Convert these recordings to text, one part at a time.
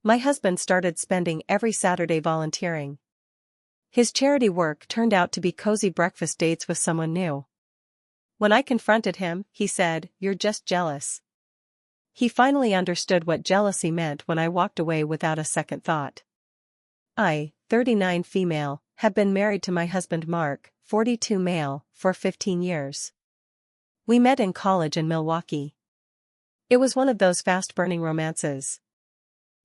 My husband started spending every Saturday volunteering. His charity work turned out to be cozy breakfast dates with someone new. When I confronted him, he said, "You're just jealous." He finally understood what jealousy meant when I walked away without a second thought. I, 39 female, have been married to my husband Mark, 42 male, for 15 years. We met in college in Milwaukee. It was one of those fast-burning romances.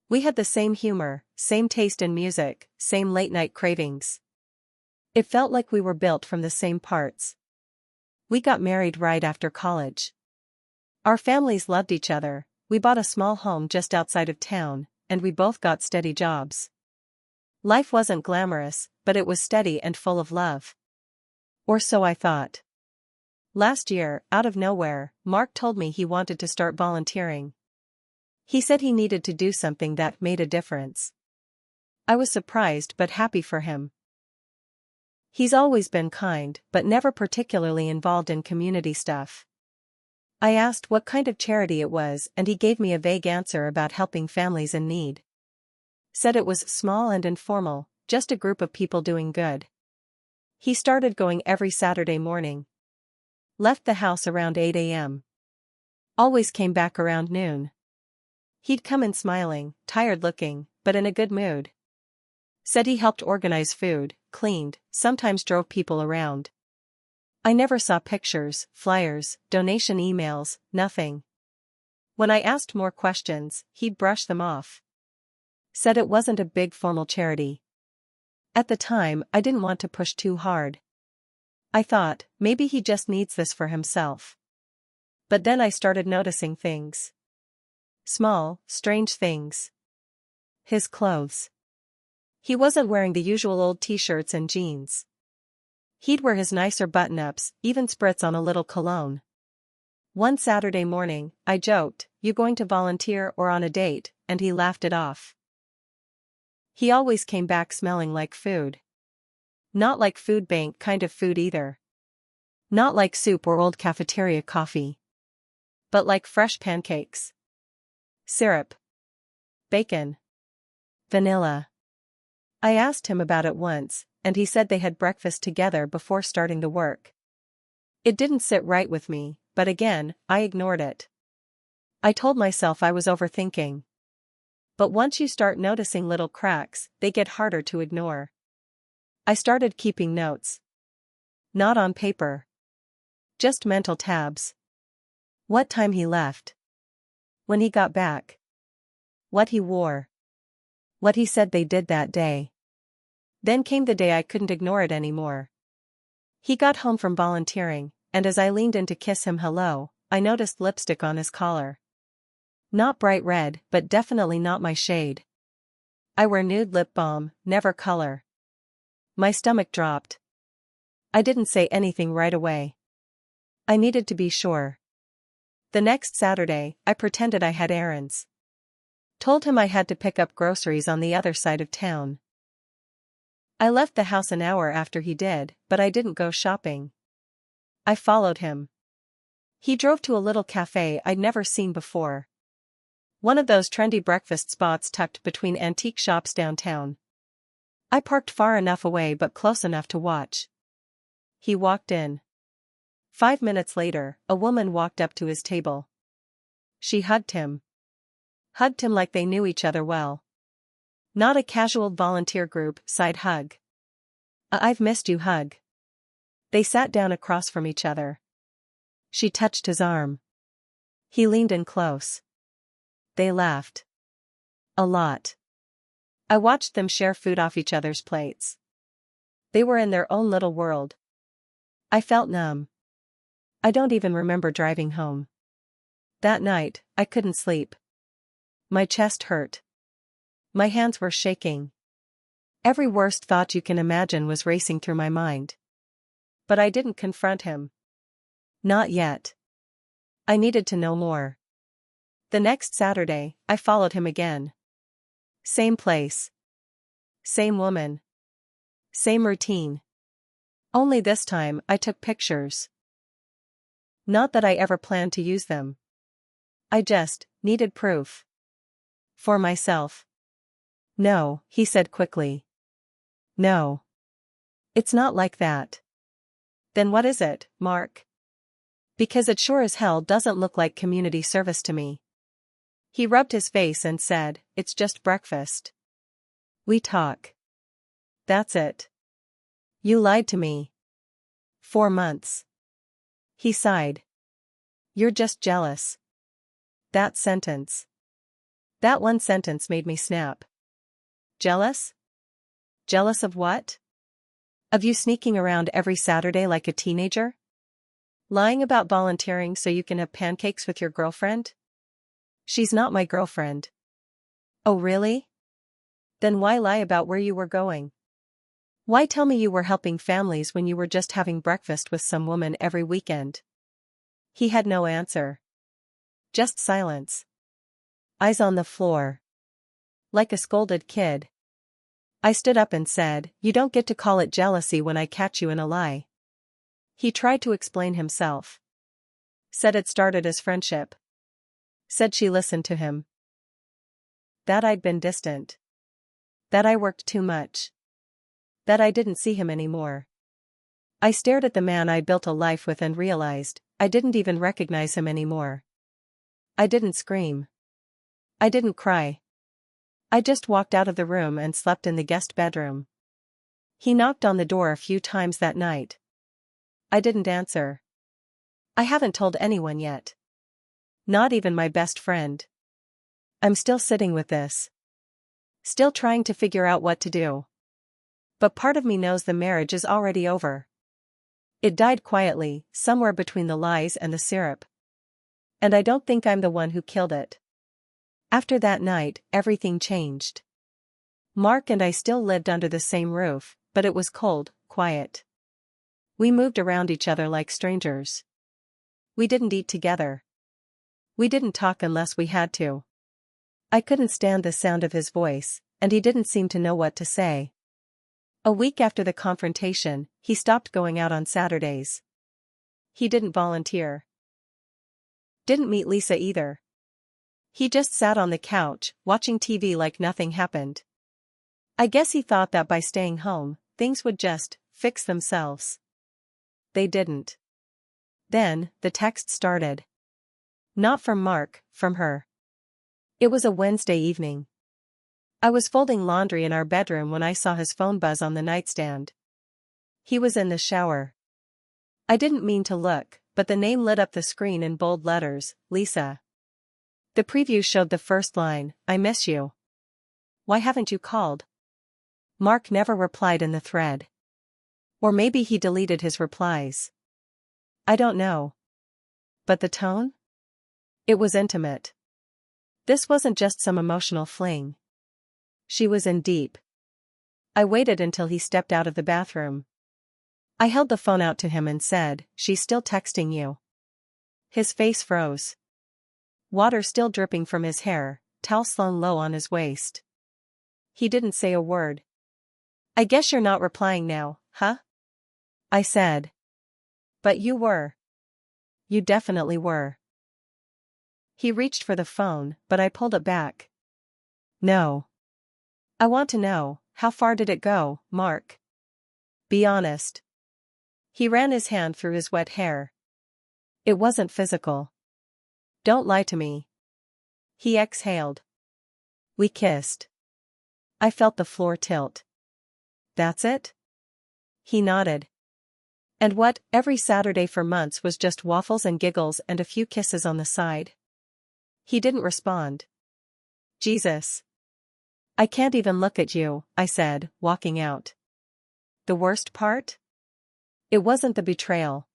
We had the same humor, same taste in music, same late-night cravings. It felt like we were built from the same parts. We got married right after college. Our families loved each other, we bought a small home just outside of town, and we both got steady jobs. Life wasn't glamorous, but it was steady and full of love. Or so I thought. Last year, out of nowhere, Mark told me he wanted to start volunteering. He said he needed to do something that made a difference. I was surprised but happy for him. He's always been kind, but never particularly involved in community stuff. I asked what kind of charity it was, and he gave me a vague answer about helping families in need. Said it was small and informal, just a group of people doing good. He started going every Saturday morning. Left the house around 8 a.m. Always came back around noon. He'd come in smiling, tired looking, but in a good mood. Said he helped organize food, cleaned, sometimes drove people around. I never saw pictures, flyers, donation emails, nothing. When I asked more questions, he'd brush them off. Said it wasn't a big formal charity. At the time, I didn't want to push too hard. I thought, maybe he just needs this for himself. But then I started noticing things. Small, strange things. His clothes. He wasn't wearing the usual old t-shirts and jeans. He'd wear his nicer button-ups, even spritz on a little cologne. One Saturday morning, I joked, "You going to volunteer or on a date?" and he laughed it off. He always came back smelling like food. Not like food bank kind of food either. Not like soup or old cafeteria coffee. But like fresh pancakes. Syrup. Bacon. Vanilla. I asked him about it once, and he said they had breakfast together before starting the work. It didn't sit right with me, but again, I ignored it. I told myself I was overthinking. But once you start noticing little cracks, they get harder to ignore. I started keeping notes. Not on paper. Just mental tabs. What time he left. When he got back. What he wore. What he said they did that day. Then came the day I couldn't ignore it anymore. He got home from volunteering, and as I leaned in to kiss him hello, I noticed lipstick on his collar. Not bright red, but definitely not my shade. I wear nude lip balm, never color. My stomach dropped. I didn't say anything right away. I needed to be sure. The next Saturday, I pretended I had errands. Told him I had to pick up groceries on the other side of town. I left the house an hour after he did, but I didn't go shopping. I followed him. He drove to a little cafe I'd never seen before. One of those trendy breakfast spots tucked between antique shops downtown. I parked far enough away but close enough to watch. He walked in. 5 minutes later, a woman walked up to his table. She hugged him. Hugged him like they knew each other well. Not a casual volunteer group side hug. "I've missed you" hug. They sat down across from each other. She touched his arm. He leaned in close. They laughed. A lot. I watched them share food off each other's plates. They were in their own little world. I felt numb. I don't even remember driving home. That night, I couldn't sleep. My chest hurt. My hands were shaking. Every worst thought you can imagine was racing through my mind. But I didn't confront him. Not yet. I needed to know more. The next Saturday, I followed him again. Same place. Same woman. Same routine. Only this time, I took pictures. Not that I ever planned to use them. I just needed proof. For myself. No, he said quickly. No. It's not like that. Then what is it, Mark? Because it sure as hell doesn't look like community service to me. He rubbed his face and said, it's just breakfast. We talk. That's it. You lied to me. 4 months. He sighed. You're just jealous. That sentence. That one sentence made me snap. Jealous? Jealous of what? Of you sneaking around every Saturday like a teenager? Lying about volunteering so you can have pancakes with your girlfriend? She's not my girlfriend. Oh really? Then why lie about where you were going? Why tell me you were helping families when you were just having breakfast with some woman every weekend? He had no answer. Just silence. Eyes on the floor. Like a scolded kid. I stood up and said, you don't get to call it jealousy when I catch you in a lie. He tried to explain himself. Said it started as friendship. Said she listened to him. That I'd been distant. That I worked too much. That I didn't see him anymore. I stared at the man I'd built a life with and realized, I didn't even recognize him anymore. I didn't scream. I didn't cry. I just walked out of the room and slept in the guest bedroom. He knocked on the door a few times that night. I didn't answer. I haven't told anyone yet. Not even my best friend. I'm still sitting with this. Still trying to figure out what to do. But part of me knows the marriage is already over. It died quietly, somewhere between the lies and the syrup. And I don't think I'm the one who killed it. After that night, everything changed. Mark and I still lived under the same roof, but it was cold, quiet. We moved around each other like strangers. We didn't eat together. We didn't talk unless we had to. I couldn't stand the sound of his voice, and he didn't seem to know what to say. A week after the confrontation, he stopped going out on Saturdays. He didn't volunteer. Didn't meet Lisa either. He just sat on the couch, watching TV like nothing happened. I guess he thought that by staying home, things would just fix themselves. They didn't. Then, the text started. Not from Mark, from her. It was a Wednesday evening. I was folding laundry in our bedroom when I saw his phone buzz on the nightstand. He was in the shower. I didn't mean to look, but the name lit up the screen in bold letters, Lisa. The preview showed the first line, I miss you. Why haven't you called? Mark never replied in the thread. Or maybe he deleted his replies. I don't know. But the tone? It was intimate. This wasn't just some emotional fling. She was in deep. I waited until he stepped out of the bathroom. I held the phone out to him and said, she's still texting you. His face froze. Water still dripping from his hair, towel slung low on his waist. He didn't say a word. I guess you're not replying now, huh? I said. But you were. You definitely were. He reached for the phone, but I pulled it back. No. I want to know, how far did it go, Mark? Be honest. He ran his hand through his wet hair. It wasn't physical. Don't lie to me. He exhaled. We kissed. I felt the floor tilt. That's it? He nodded. And what, every Saturday for months was just waffles and giggles and a few kisses on the side? He didn't respond. Jesus. I can't even look at you, I said, walking out. The worst part? It wasn't the betrayal.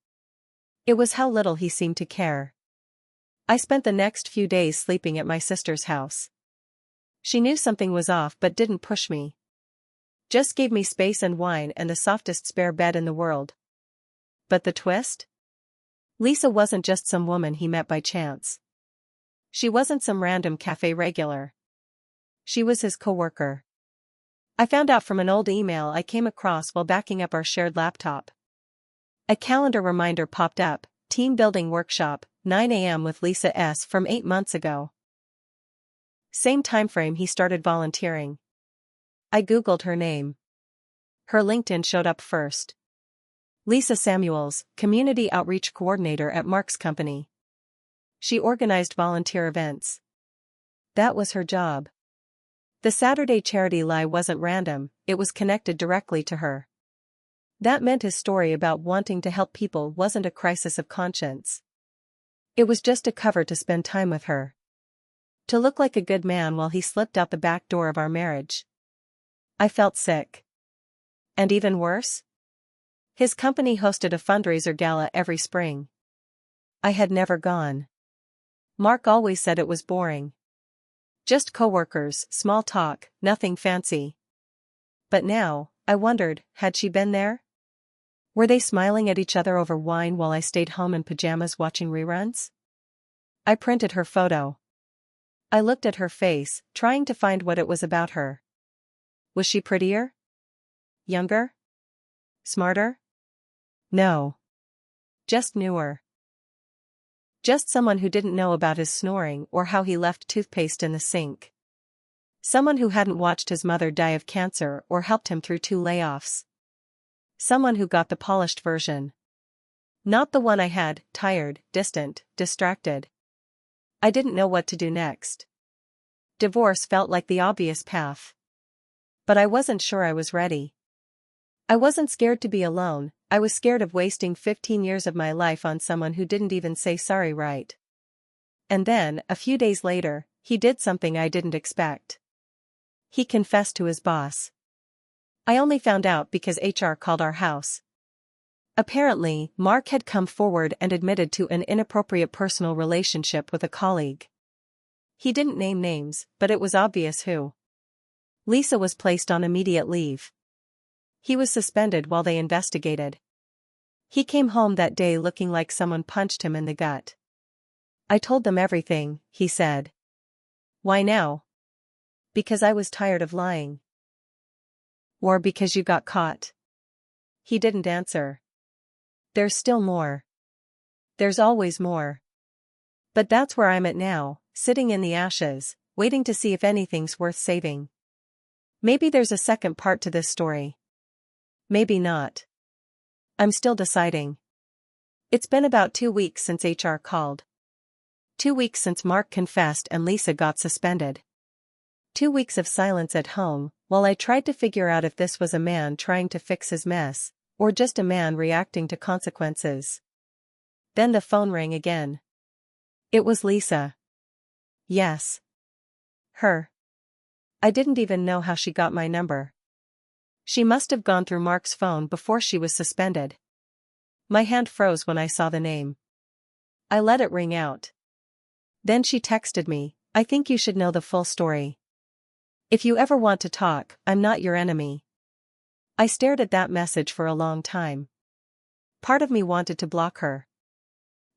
It was how little he seemed to care. I spent the next few days sleeping at my sister's house. She knew something was off but didn't push me. Just gave me space and wine and the softest spare bed in the world. But the twist? Lisa wasn't just some woman he met by chance. She wasn't some random cafe regular. She was his coworker. I found out from an old email I came across while backing up our shared laptop. A calendar reminder popped up, team building workshop, 9 a.m. with Lisa S. from 8 months ago. Same timeframe he started volunteering. I googled her name. Her LinkedIn showed up first. Lisa Samuels, Community Outreach Coordinator at Mark's company. She organized volunteer events. That was her job. The Saturday charity lie wasn't random, it was connected directly to her. That meant his story about wanting to help people wasn't a crisis of conscience. It was just a cover to spend time with her. To look like a good man while he slipped out the back door of our marriage. I felt sick. And even worse? His company hosted a fundraiser gala every spring. I had never gone. Mark always said it was boring. Just coworkers, small talk, nothing fancy. But now, I wondered, had she been there? Were they smiling at each other over wine while I stayed home in pajamas watching reruns? I printed her photo. I looked at her face, trying to find what it was about her. Was she prettier? Younger? Smarter? No. Just newer. Just someone who didn't know about his snoring or how he left toothpaste in the sink. Someone who hadn't watched his mother die of cancer or helped him through 2 layoffs. Someone who got the polished version. Not the one I had, tired, distant, distracted. I didn't know what to do next. Divorce felt like the obvious path. But I wasn't sure I was ready. I wasn't scared to be alone, I was scared of wasting 15 years of my life on someone who didn't even say sorry right. And then, a few days later, he did something I didn't expect. He confessed to his boss. I only found out because HR called our house. Apparently, Mark had come forward and admitted to an inappropriate personal relationship with a colleague. He didn't name names, but it was obvious who. Lisa was placed on immediate leave. He was suspended while they investigated. He came home that day looking like someone punched him in the gut. I told them everything, he said. Why now? Because I was tired of lying. Or because you got caught? He didn't answer. There's still more. There's always more. But that's where I'm at now, sitting in the ashes, waiting to see if anything's worth saving. Maybe there's a second part to this story. Maybe not. I'm still deciding. It's been about 2 weeks since HR called. 2 weeks since Mark confessed and Lisa got suspended. 2 weeks of silence at home, while I tried to figure out if this was a man trying to fix his mess, or just a man reacting to consequences. Then the phone rang again. It was Lisa. Yes. Her. I didn't even know how she got my number. She must have gone through Mark's phone before she was suspended. My hand froze when I saw the name. I let it ring out. Then she texted me, I think you should know the full story. If you ever want to talk, I'm not your enemy. I stared at that message for a long time. Part of me wanted to block her.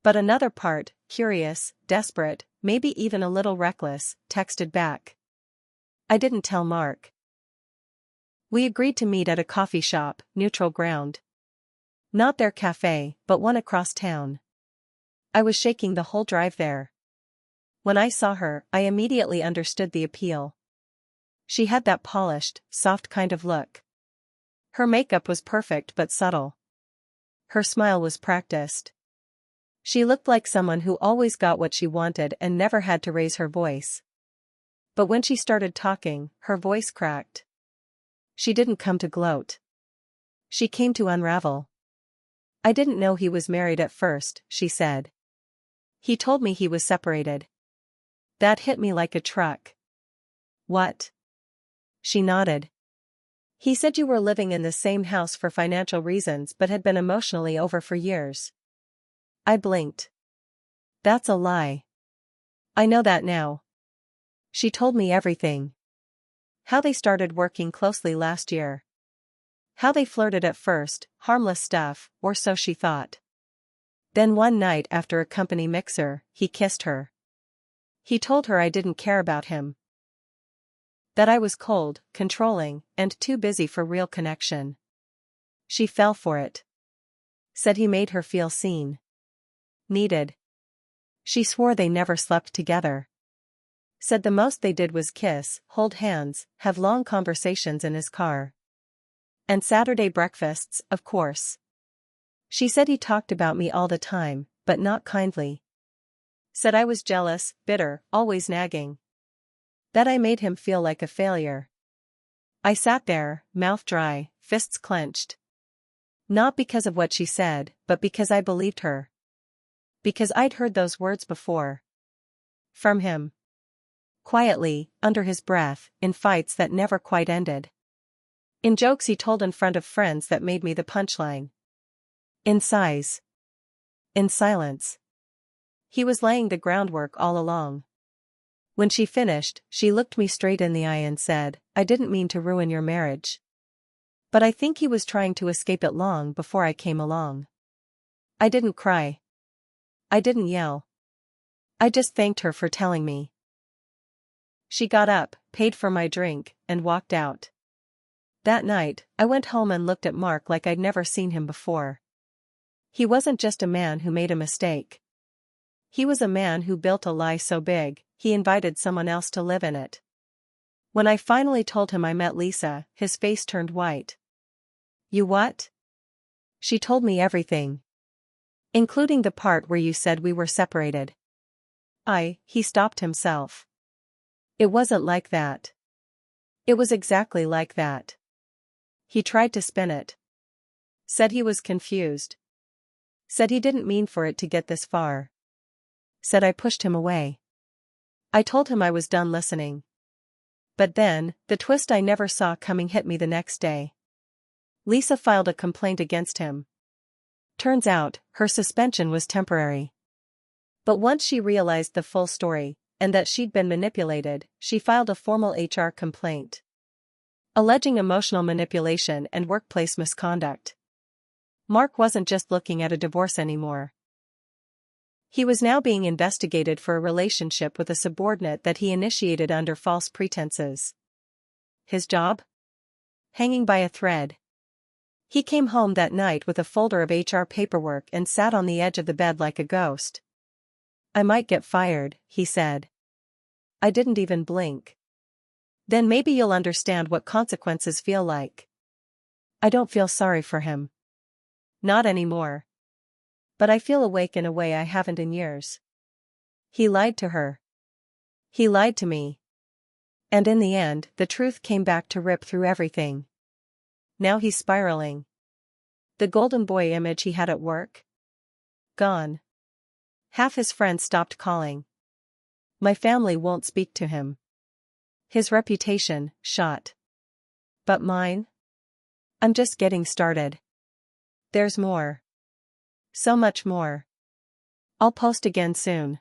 But another part, curious, desperate, maybe even a little reckless, texted back. I didn't tell Mark. We agreed to meet at a coffee shop, neutral ground. Not their cafe, but one across town. I was shaking the whole drive there. When I saw her, I immediately understood the appeal. She had that polished, soft kind of look. Her makeup was perfect but subtle. Her smile was practiced. She looked like someone who always got what she wanted and never had to raise her voice. But when she started talking, her voice cracked. She didn't come to gloat. She came to unravel. I didn't know he was married at first, she said. He told me he was separated. That hit me like a truck. What? She nodded. He said you were living in the same house for financial reasons but had been emotionally over for years. I blinked. That's a lie. I know that now. She told me everything. How they started working closely last year. How they flirted at first, harmless stuff, or so she thought. Then one night after a company mixer, he kissed her. He told her I didn't care about him. That I was cold, controlling, and too busy for real connection. She fell for it. Said he made her feel seen. Needed. She swore they never slept together. Said the most they did was kiss, hold hands, have long conversations in his car. And Saturday breakfasts, of course. She said he talked about me all the time, but not kindly. Said I was jealous, bitter, always nagging. That I made him feel like a failure. I sat there, mouth dry, fists clenched. Not because of what she said, but because I believed her. Because I'd heard those words before. From him. Quietly, under his breath, in fights that never quite ended. In jokes he told in front of friends that made me the punchline. In sighs. In silence. He was laying the groundwork all along. When she finished, she looked me straight in the eye and said, I didn't mean to ruin your marriage. But I think he was trying to escape it long before I came along. I didn't cry. I didn't yell. I just thanked her for telling me. She got up, paid for my drink, and walked out. That night, I went home and looked at Mark like I'd never seen him before. He wasn't just a man who made a mistake. He was a man who built a lie so big, he invited someone else to live in it. When I finally told him I met Lisa, his face turned white. You what? She told me everything. Including the part where you said we were separated. He stopped himself. It wasn't like that. It was exactly like that. He tried to spin it. Said he was confused. Said he didn't mean for it to get this far. Said I pushed him away. I told him I was done listening. But then, the twist I never saw coming hit me the next day. Lisa filed a complaint against him. Turns out, her suspension was temporary. But once she realized the full story, and that she'd been manipulated, she filed a formal HR complaint. Alleging emotional manipulation and workplace misconduct. Mark wasn't just looking at a divorce anymore. He was now being investigated for a relationship with a subordinate that he initiated under false pretenses. His job? Hanging by a thread. He came home that night with a folder of HR paperwork and sat on the edge of the bed like a ghost. I might get fired, he said. I didn't even blink. Then maybe you'll understand what consequences feel like. I don't feel sorry for him. Not anymore. But I feel awake in a way I haven't in years. He lied to her. He lied to me. And in the end, the truth came back to rip through everything. Now he's spiraling. The golden boy image he had at work? Gone. Half his friends stopped calling. My family won't speak to him. His reputation, shot. But mine? I'm just getting started. There's more. So much more. I'll post again soon.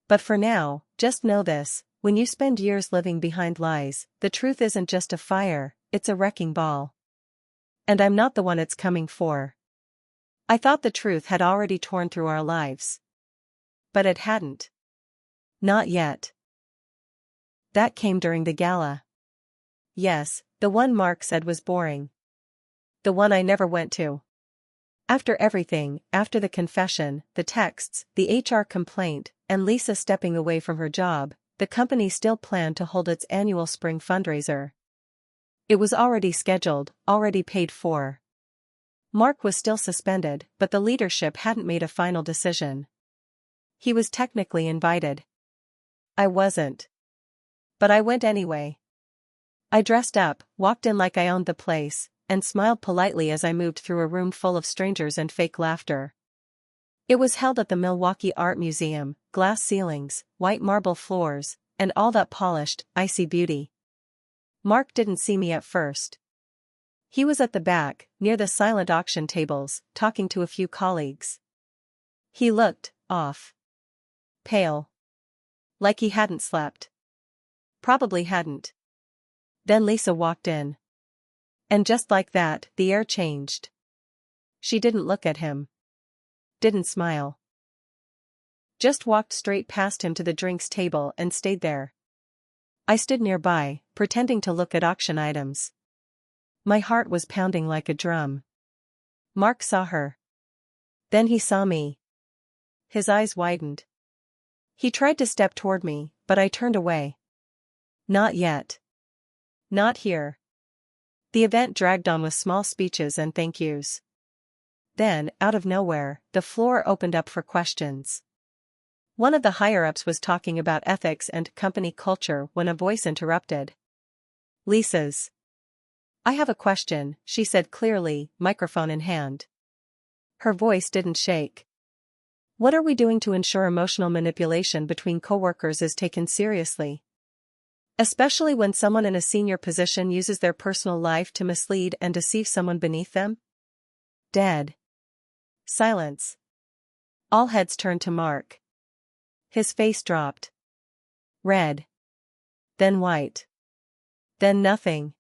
But for now, just know this, when you spend years living behind lies, the truth isn't just a fire, it's a wrecking ball. And I'm not the one it's coming for. I thought the truth had already torn through our lives. But it hadn't. Not yet. That came during the gala. Yes, the one Mark said was boring. The one I never went to. After everything, after the confession, the texts, the HR complaint, and Lisa stepping away from her job, the company still planned to hold its annual spring fundraiser. It was already scheduled, already paid for. Mark was still suspended, but the leadership hadn't made a final decision. He was technically invited. I wasn't. But I went anyway. I dressed up, walked in like I owned the place, and smiled politely as I moved through a room full of strangers and fake laughter. It was held at the Milwaukee Art Museum, glass ceilings, white marble floors, and all that polished, icy beauty. Mark didn't see me at first. He was at the back, near the silent auction tables, talking to a few colleagues. He looked off. Pale. Like he hadn't slept. Probably hadn't. Then Lisa walked in. And just like that, the air changed. She didn't look at him. Didn't smile. Just walked straight past him to the drinks table and stayed there. I stood nearby, pretending to look at auction items. My heart was pounding like a drum. Mark saw her. Then he saw me. His eyes widened. He tried to step toward me, but I turned away. Not yet. Not here. The event dragged on with small speeches and thank yous. Then, out of nowhere, the floor opened up for questions. One of the higher-ups was talking about ethics and company culture when a voice interrupted. Lisa's. I have a question, she said clearly, microphone in hand. Her voice didn't shake. What are we doing to ensure emotional manipulation between coworkers is taken seriously? Especially when someone in a senior position uses their personal life to mislead and deceive someone beneath them? Dead. Silence. All heads turned to Mark. His face dropped. Red. Then white. Then nothing.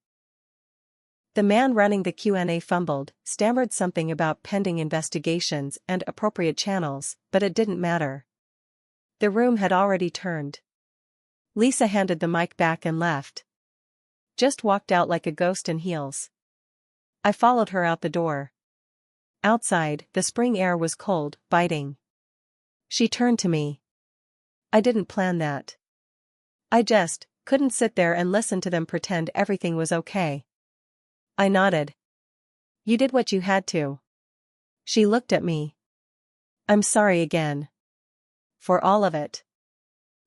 The man running the Q&A fumbled, stammered something about pending investigations and appropriate channels, but it didn't matter. The room had already turned. Lisa handed the mic back and left. Just walked out like a ghost in heels. I followed her out the door. Outside, the spring air was cold, biting. She turned to me. I didn't plan that. I just couldn't sit there and listen to them pretend everything was okay. I nodded. You did what you had to. She looked at me. I'm sorry again. For all of it.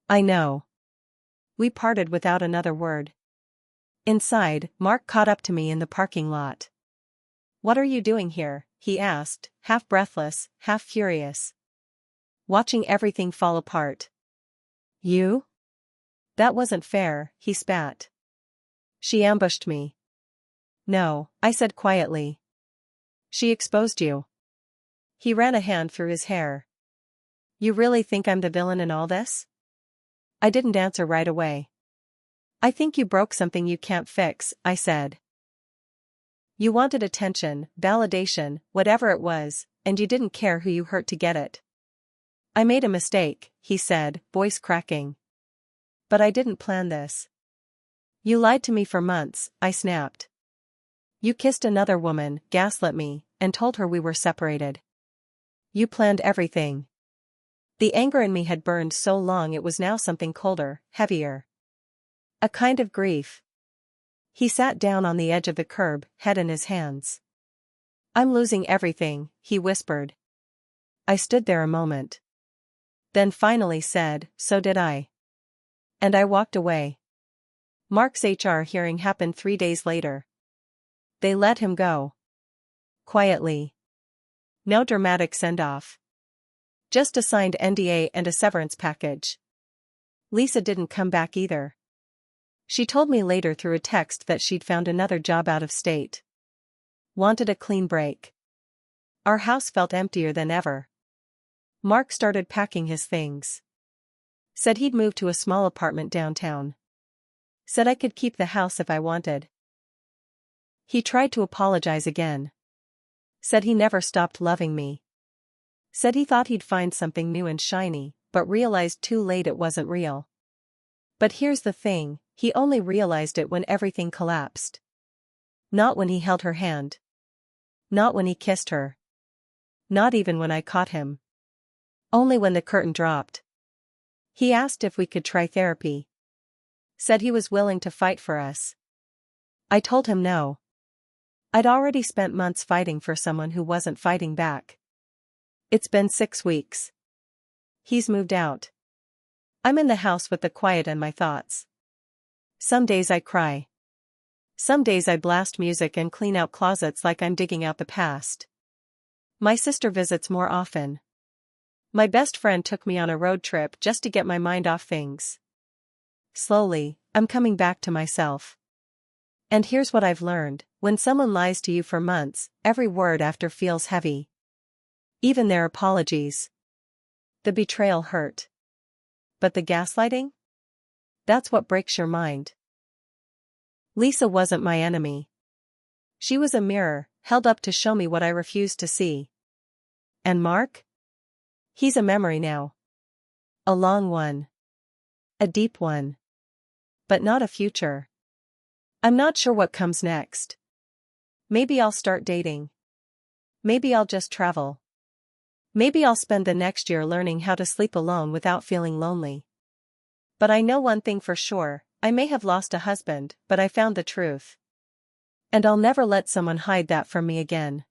I know. We parted without another word. Inside, Mark caught up to me in the parking lot. What are you doing here? He asked, half breathless, half furious. Watching everything fall apart. You? That wasn't fair, he spat. She ambushed me. No, I said quietly. She exposed you. He ran a hand through his hair. You really think I'm the villain in all this? I didn't answer right away. I think you broke something you can't fix, I said. You wanted attention, validation, whatever it was, and you didn't care who you hurt to get it. I made a mistake, he said, voice cracking. But I didn't plan this. You lied to me for months, I snapped. You kissed another woman, gaslit me, and told her we were separated. You planned everything. The anger in me had burned so long it was now something colder, heavier. A kind of grief. He sat down on the edge of the curb, head in his hands. I'm losing everything, he whispered. I stood there a moment. Then finally said, so did I. And I walked away. Mark's HR hearing happened 3 days later. They let him go. Quietly. No dramatic send-off. Just a signed NDA and a severance package. Lisa didn't come back either. She told me later through a text that she'd found another job out of state. Wanted a clean break. Our house felt emptier than ever. Mark started packing his things. Said he'd move to a small apartment downtown. Said I could keep the house if I wanted. He tried to apologize again. Said he never stopped loving me. Said he thought he'd find something new and shiny, but realized too late it wasn't real. But here's the thing, he only realized it when everything collapsed. Not when he held her hand. Not when he kissed her. Not even when I caught him. Only when the curtain dropped. He asked if we could try therapy. Said he was willing to fight for us. I told him no. I'd already spent months fighting for someone who wasn't fighting back. It's been 6 weeks. He's moved out. I'm in the house with the quiet and my thoughts. Some days I cry. Some days I blast music and clean out closets like I'm digging out the past. My sister visits more often. My best friend took me on a road trip just to get my mind off things. Slowly, I'm coming back to myself. And here's what I've learned, when someone lies to you for months, every word after feels heavy. Even their apologies. The betrayal hurt. But the gaslighting? That's what breaks your mind. Lisa wasn't my enemy. She was a mirror, held up to show me what I refused to see. And Mark? He's a memory now. A long one. A deep one. But not a future. I'm not sure what comes next. Maybe I'll start dating. Maybe I'll just travel. Maybe I'll spend the next year learning how to sleep alone without feeling lonely. But I know one thing for sure, I may have lost a husband, but I found the truth. And I'll never let someone hide that from me again.